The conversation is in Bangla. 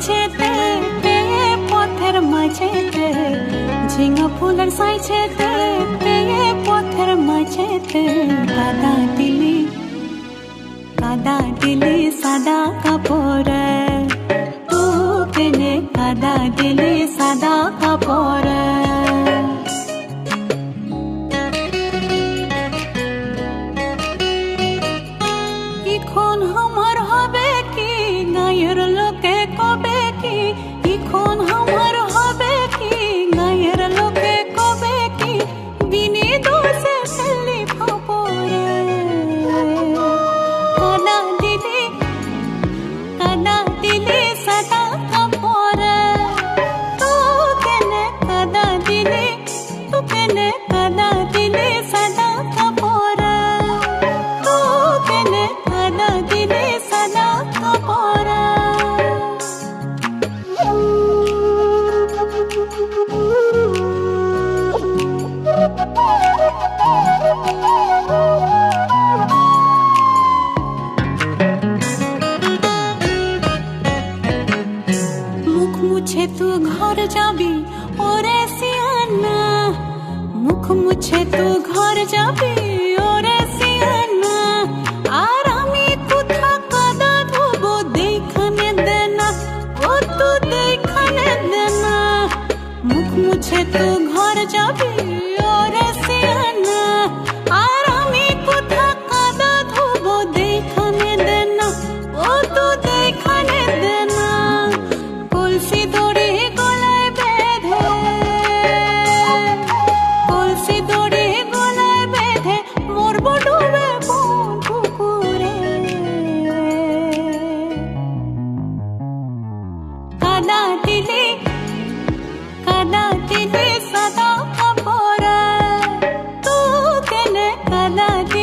সাইছেতে পেয়ে পথের মাঝেতে ঝিঙা ফুলের সাইছেতে পেয়ে পথের মাঝেতে কাদা দিলি সাদা কাপড়ে তু কেনে কাদা দিলি সাদা কাপড়ে এখন আমার হবে কি গায়ের লোকে কবে কি এখন আমার হবে কি গায়ের লোকে কবে কি বিনি দোষে ফেলি খবরে কাদা দিলি সাদা কাপড়ে তু কেনে কাদা দিলি সাদা কাপড়ে তু কেনে কাদা দিলি সাদা কাপড়ে মুখ মুছে তু ঘর যাবি ওরে সিয়ানা মুখ মুছে তু ঘর যাবি ওরে সিয়ানা আর আমি কোথা কাদা ধোবো দেখানে দেনা ও তু দেখানে দেনা মুখ মুছে তু ঘর যাবি ওরে সিয়ানা আর আমি কোথা কাদা ধোবো দেখানে দেনা ও তু দেখানে দেনা কলসি দড়ি গলায় বেঁধে মরবো ডুবে কোন পুকুরে কাদা দিলি সাদা কাপড়ে তু কেনে কাদা দিলি